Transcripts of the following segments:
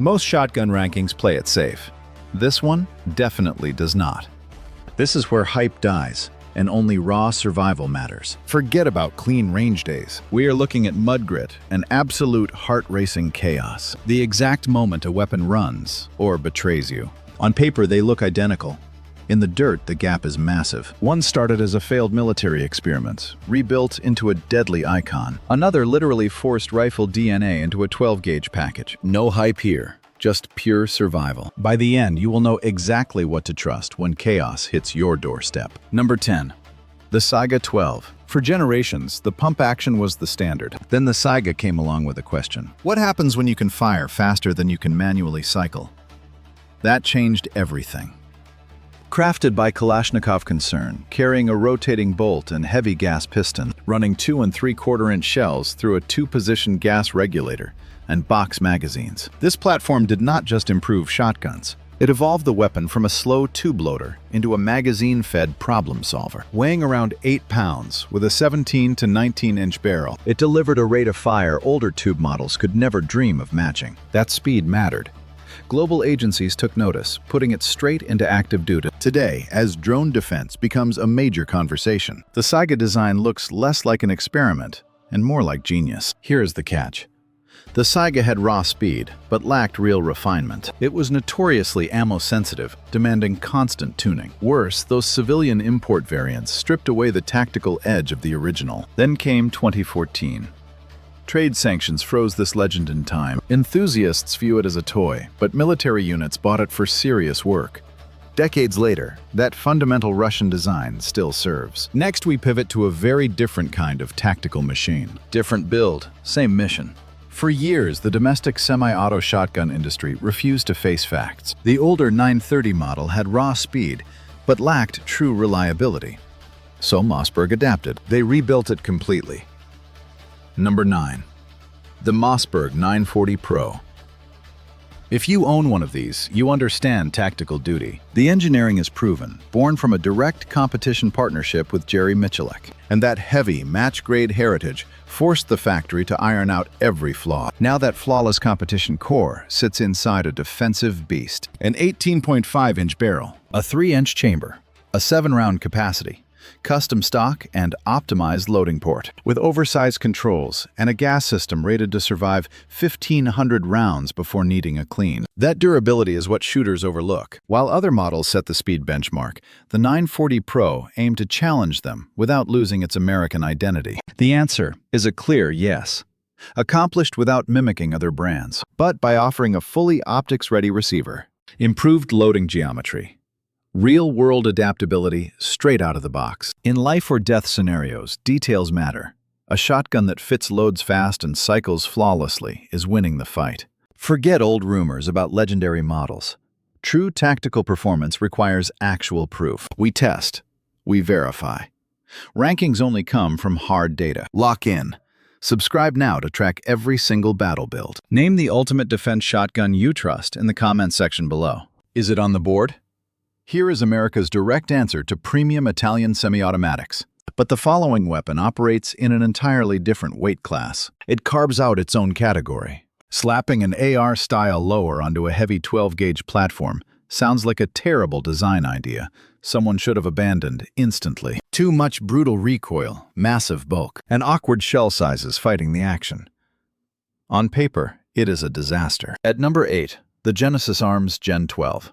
Most shotgun rankings play it safe. This one definitely does not. This is where hype dies, and only raw survival matters. Forget about clean range days. We are looking at mud grit and absolute heart-racing chaos. The exact moment a weapon runs or betrays you. On paper, they look identical. In the dirt, the gap is massive. One started as a failed military experiment, rebuilt into a deadly icon. Another literally forced rifle DNA into a 12-gauge package. No hype here. Just pure survival. By the end, you will know exactly what to trust when chaos hits your doorstep. Number 10. The Saiga 12. For generations, the pump action was the standard. Then the Saiga came along with a question. What happens when you can fire faster than you can manually cycle? That changed everything. Crafted by Kalashnikov concern, carrying a rotating bolt and heavy gas piston, running 2 3/4-inch shells through a 2-position gas regulator, and box magazines. This platform did not just improve shotguns. It evolved the weapon from a slow tube loader into a magazine-fed problem solver. Weighing around 8 pounds with a 17 to 19-inch barrel, it delivered a rate of fire older tube models could never dream of matching. That speed mattered. Global agencies took notice, putting it straight into active duty. Today, as drone defense becomes a major conversation, the Saiga design looks less like an experiment and more like genius. Here is the catch. The Saiga had raw speed, but lacked real refinement. It was notoriously ammo-sensitive, demanding constant tuning. Worse, those civilian import variants stripped away the tactical edge of the original. Then came 2014. Trade sanctions froze this legend in time. Enthusiasts view it as a toy, but military units bought it for serious work. Decades later, that fundamental Russian design still serves. Next, we pivot to a very different kind of tactical machine. Different build, same mission. For years, the domestic semi-auto shotgun industry refused to face facts. The older 930 model had raw speed, but lacked true reliability. So Mossberg adapted. They rebuilt it completely. Number 9. The Mossberg 940 Pro. If you own one of these, you understand tactical duty. The engineering is proven, born from a direct competition partnership with Jerry Michalek. And that heavy, match-grade heritage forced the factory to iron out every flaw. Now that flawless competition core sits inside a defensive beast. An 18.5-inch barrel, a 3-inch chamber, a 7-round capacity, custom stock, and optimized loading port, with oversized controls and a gas system rated to survive 1,500 rounds before needing a clean. That durability is what shooters overlook. While other models set the speed benchmark, the 940 Pro aimed to challenge them without losing its American identity. The answer is a clear yes. Accomplished without mimicking other brands, but by offering a fully optics-ready receiver, improved loading geometry, real-world adaptability straight out of the box. In life-or-death scenarios, details matter. A shotgun that fits loads fast and cycles flawlessly is winning the fight. Forget old rumors about legendary models. True tactical performance requires actual proof. We test. We verify. Rankings only come from hard data. Lock in. Subscribe now to track every single battle build. Name the ultimate defense shotgun you trust in the comment section below. Is it on the board? Here is America's direct answer to premium Italian semi-automatics. But the following weapon operates in an entirely different weight class. It carves out its own category. Slapping an AR-style lower onto a heavy 12-gauge platform sounds like a terrible design idea someone should have abandoned instantly. Too much brutal recoil, massive bulk, and awkward shell sizes fighting the action. On paper, it is a disaster. At number 8, the Genesis Arms Gen-12.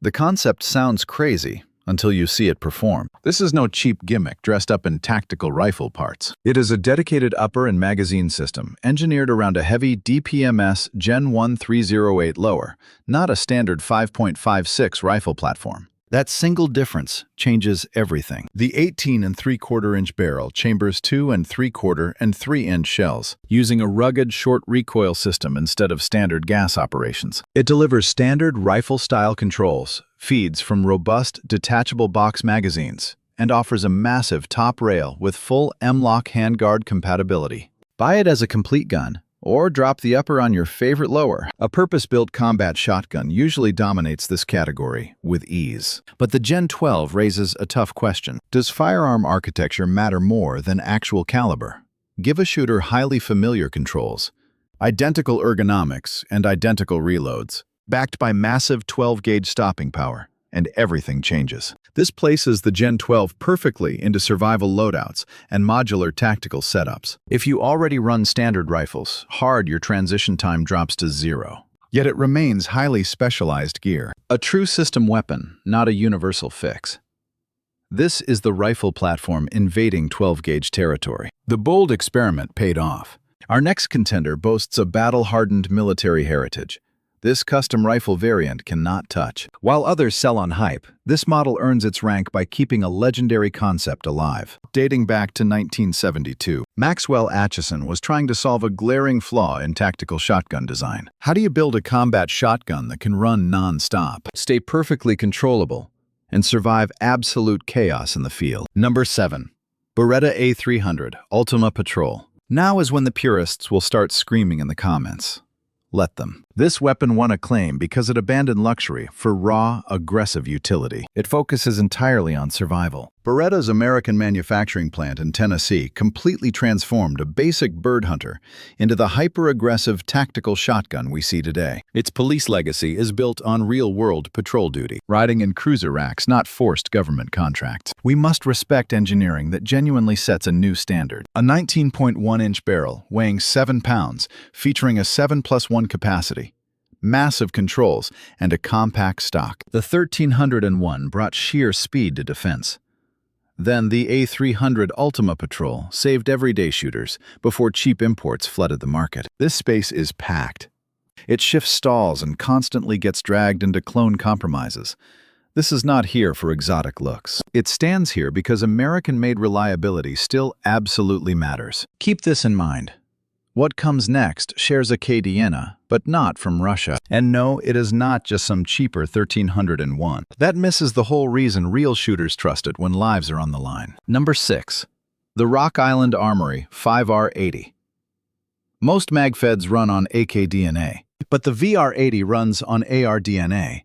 The concept sounds crazy until you see it perform. This is no cheap gimmick dressed up in tactical rifle parts. It is a dedicated upper and magazine system engineered around a heavy DPMS Gen 1308 lower, not a standard 5.56 rifle platform. That single difference changes everything. The 18 3/4-inch barrel chambers 2 3/4 and 3-inch shells, using a rugged short recoil system instead of standard gas operations. It delivers standard rifle-style controls, feeds from robust detachable box magazines, and offers a massive top rail with full M-LOK handguard compatibility. Buy it as a complete gun, or drop the upper on your favorite lower. A purpose-built combat shotgun usually dominates this category with ease. But the Gen 12 raises a tough question. Does firearm architecture matter more than actual caliber? Give a shooter highly familiar controls, Identical ergonomics and identical reloads, backed by massive 12-gauge stopping power, and everything changes. This places the Gen 12 perfectly into survival loadouts and modular tactical setups. If you already run standard rifles, hard your transition time drops to 0. Yet it remains highly specialized gear. A true system weapon, not a universal fix. This is the rifle platform invading 12-gauge territory. The bold experiment paid off. Our next contender boasts a battle-hardened military heritage. This custom rifle variant cannot touch. While others sell on hype, this model earns its rank by keeping a legendary concept alive. Dating back to 1972, Maxwell Atchison was trying to solve a glaring flaw in tactical shotgun design. How do you build a combat shotgun that can run non-stop, stay perfectly controllable, and survive absolute chaos in the field? Number 7. Beretta A300 Ultima Patrol. Now is when the purists will start screaming in the comments. Let them. This weapon won acclaim because it abandoned luxury for raw, aggressive utility. It focuses entirely on survival. Beretta's American manufacturing plant in Tennessee completely transformed a basic bird hunter into the hyper-aggressive tactical shotgun we see today. Its police legacy is built on real-world patrol duty, riding in cruiser racks, not forced government contracts. We must respect engineering that genuinely sets a new standard. A 19.1-inch barrel weighing 7 pounds, featuring a 7+1 capacity, massive controls, and a compact stock. The 1301 brought sheer speed to defense. Then the A300 Ultima Patrol saved everyday shooters before cheap imports flooded the market. This space is packed. It shifts stalls and constantly gets dragged into clone compromises. This is not here for exotic looks. It stands here because American-made reliability still absolutely matters. Keep this in mind. What comes next shares a KDNA, but not from Russia. And no, it is not just some cheaper 1301. That misses the whole reason real shooters trust it when lives are on the line. Number 6. The Rock Island Armory 5R80. Most MagFeds run on AKDNA, but the VR80 runs on ARDNA.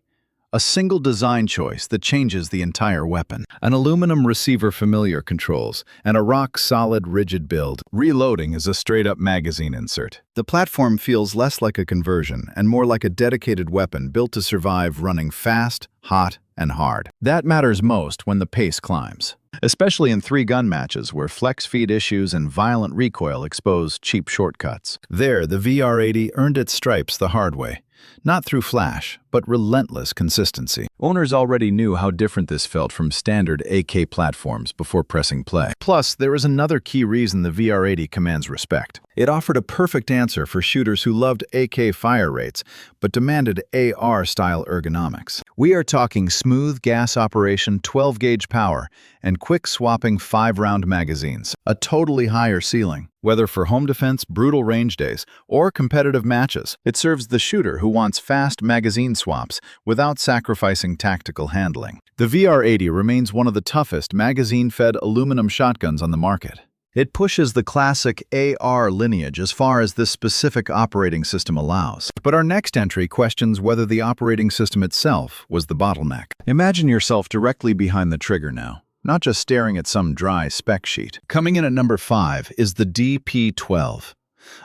A single design choice that changes the entire weapon. An aluminum receiver familiar controls, and a rock-solid rigid build. Reloading is a straight-up magazine insert. The platform feels less like a conversion and more like a dedicated weapon built to survive running fast, hot, and hard. That matters most when the pace climbs, especially in 3-gun matches where flex feed issues and violent recoil expose cheap shortcuts. There, the VR80 earned its stripes the hard way. Not through flash, but relentless consistency. Owners already knew how different this felt from standard AK platforms before pressing play. Plus, there is another key reason the VR80 commands respect. It offered a perfect answer for shooters who loved AK fire rates, but demanded AR-style ergonomics. We are talking smooth gas operation, 12-gauge power, and quick-swapping 5-round magazines. A totally higher ceiling. Whether for home defense, brutal range days, or competitive matches, it serves the shooter who wants fast magazine swaps without sacrificing tactical handling. The VR80 remains one of the toughest magazine-fed aluminum shotguns on the market. It pushes the classic AR lineage as far as this specific operating system allows. But our next entry questions whether the operating system itself was the bottleneck. Imagine yourself directly behind the trigger now, not just staring at some dry spec sheet. Coming in at number 5 is the DP12,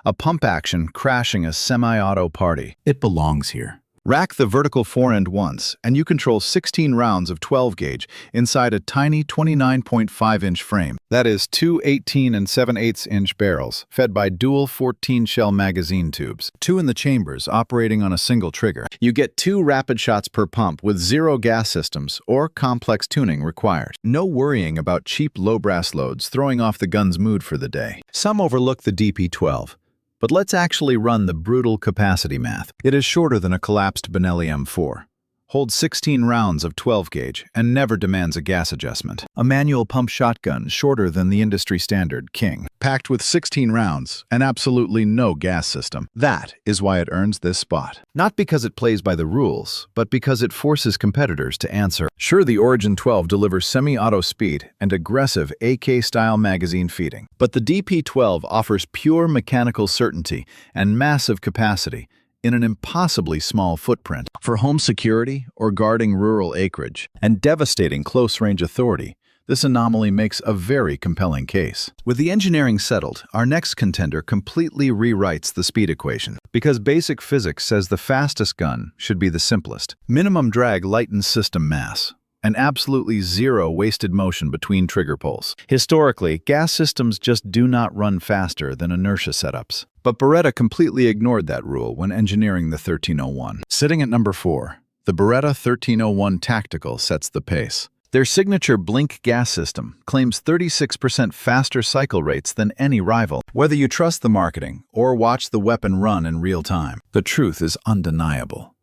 a pump-action crashing a semi-auto party. It belongs here. Rack the vertical forend once, and you control 16 rounds of 12-gauge inside a tiny 29.5-inch frame. That is 2 18 and 7/8-inch barrels, fed by dual 14-shell magazine tubes, 2 in the chambers operating on a single trigger. You get 2 rapid shots per pump with 0 gas systems or complex tuning required. No worrying about cheap low-brass loads throwing off the gun's mood for the day. Some overlook the DP12. But let's actually run the brutal capacity math. It is shorter than a collapsed Benelli M4, holds 16 rounds of 12-gauge, and never demands a gas adjustment. A manual pump shotgun shorter than the industry standard King, packed with 16 rounds and absolutely no gas system. That is why it earns this spot. Not because it plays by the rules, but because it forces competitors to answer. Sure, the Origin-12 delivers semi-auto speed and aggressive AK-style magazine feeding, but the DP12 offers pure mechanical certainty and massive capacity in an impossibly small footprint. For home security or guarding rural acreage and devastating close-range authority, This anomaly makes a very compelling case. With the engineering settled, our next contender completely rewrites the speed equation, because basic physics says the fastest gun should be the simplest. Minimum drag lightens system mass, and absolutely zero wasted motion between trigger pulls. Historically, gas systems just do not run faster than inertia setups. But Beretta completely ignored that rule when engineering the 1301. Sitting at number 4, the Beretta 1301 Tactical sets the pace. Their signature blink gas system claims 36% faster cycle rates than any rival. Whether you trust the marketing or watch the weapon run in real time, the truth is undeniable.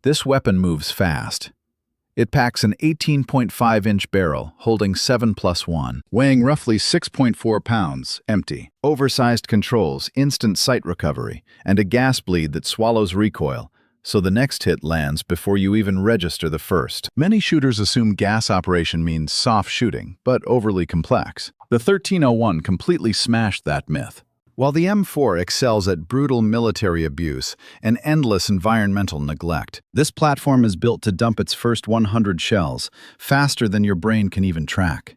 This weapon moves fast. It packs an 18.5-inch barrel holding 7+1, weighing roughly 6.4 pounds, empty. Oversized controls, instant sight recovery, and a gas bleed that swallows recoil, so the next hit lands before you even register the first. Many shooters assume gas operation means soft shooting, but overly complex. The 1301 completely smashed that myth. While the M4 excels at brutal military abuse and endless environmental neglect, this platform is built to dump its first 100 shells faster than your brain can even track.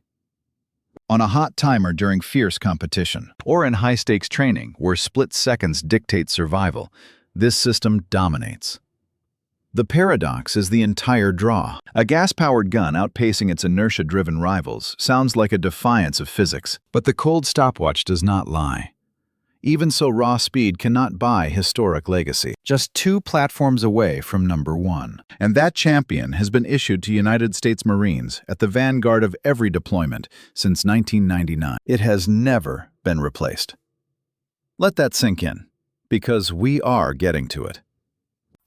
On a hot timer during fierce competition, or in high-stakes training where split seconds dictate survival, this system dominates. The paradox is the entire draw. A gas-powered gun outpacing its inertia-driven rivals sounds like a defiance of physics, but the cold stopwatch does not lie. Even so, raw speed cannot buy historic legacy. Just 2 platforms away from number 1. And that champion has been issued to United States Marines at the vanguard of every deployment since 1999. It has never been replaced. Let that sink in, because we are getting to it.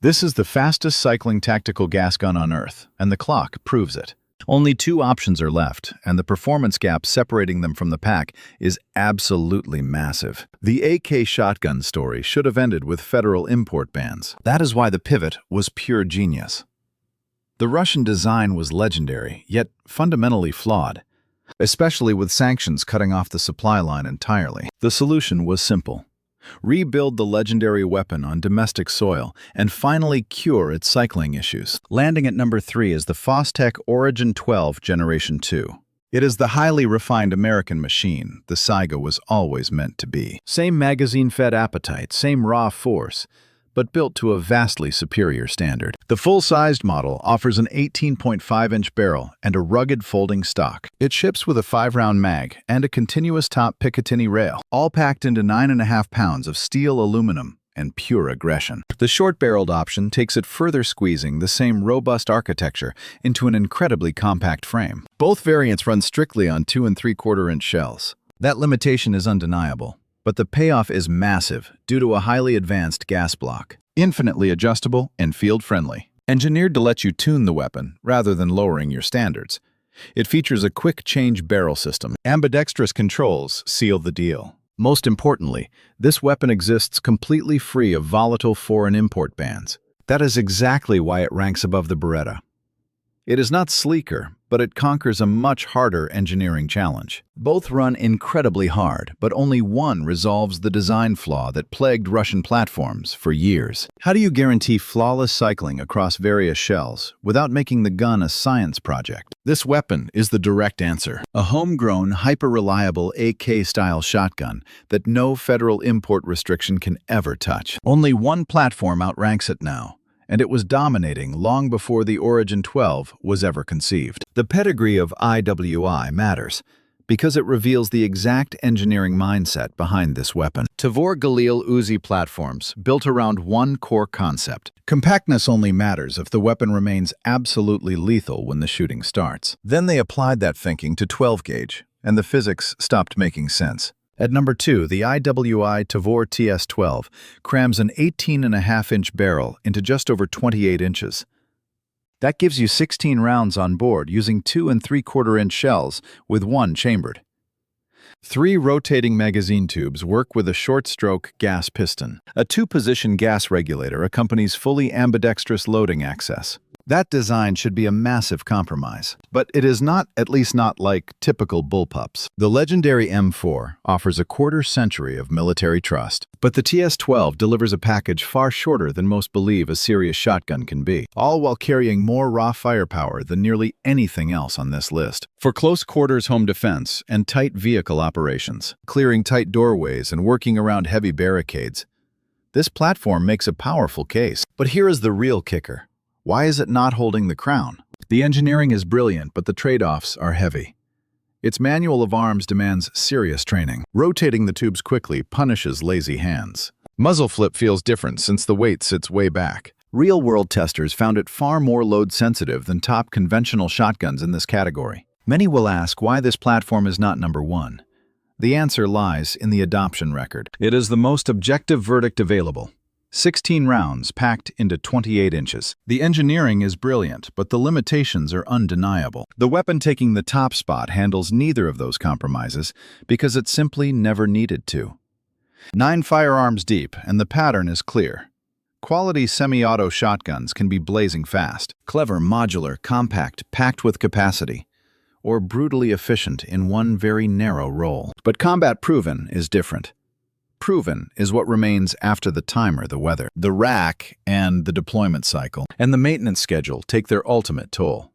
This is the fastest cycling tactical gas gun on Earth, and the clock proves it. Only 2 options are left, and the performance gap separating them from the pack is absolutely massive. The AK shotgun story should have ended with federal import bans. That is why the pivot was pure genius. The Russian design was legendary, yet fundamentally flawed, especially with sanctions cutting off the supply line entirely. The solution was simple. Rebuild the legendary weapon on domestic soil, and finally cure its cycling issues. Landing at number 3 is the Fostech Origin-12 Gen-2. It is the highly refined American machine the Saiga was always meant to be. Same magazine-fed appetite, same raw force, but built to a vastly superior standard. The full-sized model offers an 18.5-inch barrel and a rugged folding stock. It ships with a 5-round mag and a continuous top Picatinny rail, all packed into 9.5 pounds of steel aluminum and pure aggression. The short-barreled option takes it further, squeezing the same robust architecture into an incredibly compact frame. Both variants run strictly on 2 3/4-inch shells. That limitation is undeniable, but the payoff is massive due to a highly advanced gas block, infinitely adjustable and field-friendly. Engineered to let you tune the weapon rather than lowering your standards. It features a quick-change barrel system. Ambidextrous controls seal the deal. Most importantly, this weapon exists completely free of volatile foreign import bans. That is exactly why it ranks above the Beretta. It is not sleeker, but it conquers a much harder engineering challenge. Both run incredibly hard, but only one resolves the design flaw that plagued Russian platforms for years. How do you guarantee flawless cycling across various shells without making the gun a science project? This weapon is the direct answer. A homegrown, hyper-reliable AK-style shotgun that no federal import restriction can ever touch. Only one platform outranks it now, and it was dominating long before the Origin-12 was ever conceived. The pedigree of IWI matters, because it reveals the exact engineering mindset behind this weapon. Tavor Galil Uzi platforms built around one core concept. Compactness only matters if the weapon remains absolutely lethal when the shooting starts. Then they applied that thinking to 12-gauge, and the physics stopped making sense. At number 2, the IWI Tavor TS12 crams an 18.5-inch barrel into just over 28 inches. That gives you 16 rounds on board using 2 3/4-inch shells with 1 chambered. 3 rotating magazine tubes work with a short-stroke gas piston. A 2-position gas regulator accompanies fully ambidextrous loading access. That design should be a massive compromise. But it is not, at least not like typical bullpups. The legendary M4 offers a quarter-century of military trust, but the TS12 delivers a package far shorter than most believe a serious shotgun can be, all while carrying more raw firepower than nearly anything else on this list. For close-quarters home defense and tight vehicle operations, clearing tight doorways and working around heavy barricades, this platform makes a powerful case. But here is the real kicker. Why is it not holding the crown? The engineering is brilliant, but the trade-offs are heavy. Its manual of arms demands serious training. Rotating the tubes quickly punishes lazy hands. Muzzle flip feels different since the weight sits way back. Real-world testers found it far more load-sensitive than top conventional shotguns in this category. Many will ask why this platform is not number one. The answer lies in the adoption record. It is the most objective verdict available. 16 rounds packed into 28 inches. The engineering is brilliant, but the limitations are undeniable. The weapon taking the top spot handles neither of those compromises because it simply never needed to. 9 firearms deep, and the pattern is clear. Quality semi-auto shotguns can be blazing fast, clever, modular, compact, packed with capacity, or brutally efficient in one very narrow role. But combat proven is different. Proven is what remains after the timer, the weather. The rack and the deployment cycle and the maintenance schedule take their ultimate toll.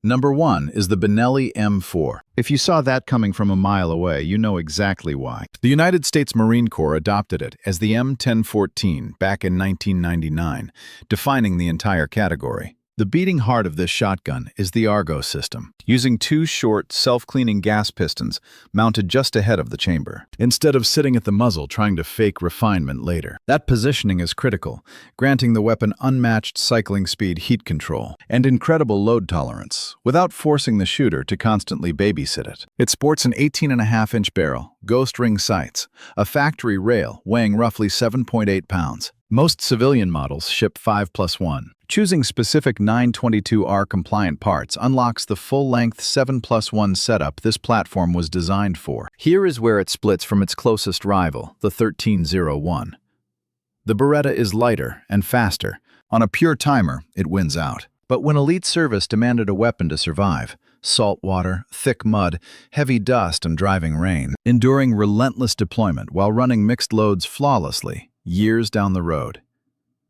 Number 1 is the Benelli M4. If you saw that coming from a mile away, you know exactly why. The United States Marine Corps adopted it as the M1014 back in 1999, defining the entire category. The beating heart of this shotgun is the Argo system, using 2 short, self-cleaning gas pistons mounted just ahead of the chamber, instead of sitting at the muzzle trying to fake refinement later. That positioning is critical, granting the weapon unmatched cycling speed, heat control, and incredible load tolerance, without forcing the shooter to constantly babysit it. It sports an 18.5-inch barrel, ghost ring sights, a factory rail weighing roughly 7.8 pounds. Most civilian models ship 5+1. Choosing specific 922R compliant parts unlocks the full-length 7+1 setup this platform was designed for. Here is where it splits from its closest rival, the 1301. The Beretta is lighter and faster. On a pure timer, it wins out. But when elite service demanded a weapon to survive, salt water, thick mud, heavy dust, and driving rain, enduring relentless deployment while running mixed loads flawlessly, years down the road,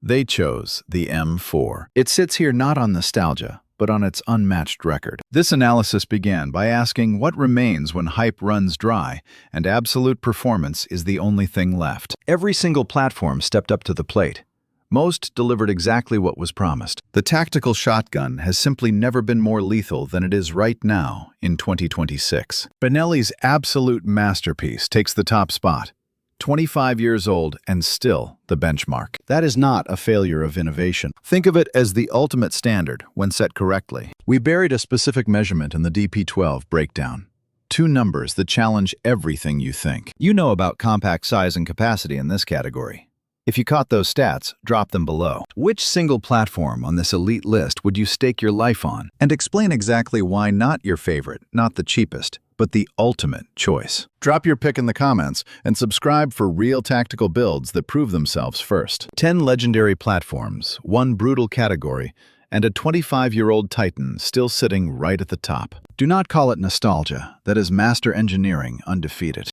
they chose the M4. It sits here not on nostalgia, but on its unmatched record. This analysis began by asking what remains when hype runs dry and absolute performance is the only thing left. Every single platform stepped up to the plate. Most delivered exactly what was promised. The tactical shotgun has simply never been more lethal than it is right now in 2026. Benelli's absolute masterpiece takes the top spot. 25 years old and still the benchmark. That is not a failure of innovation. Think of it as the ultimate standard when set correctly. We buried a specific measurement in the DP12 breakdown. 2 numbers that challenge everything you think. You know about compact size and capacity in this category. If you caught those stats, drop them below. Which single platform on this elite list would you stake your life on? And explain exactly why not your favorite, not the cheapest, but the ultimate choice. Drop your pick in the comments and subscribe for real tactical builds that prove themselves first. 10 legendary platforms, 1 brutal category, and a 25-year-old Titan still sitting right at the top. Do not call it nostalgia. That is master engineering undefeated.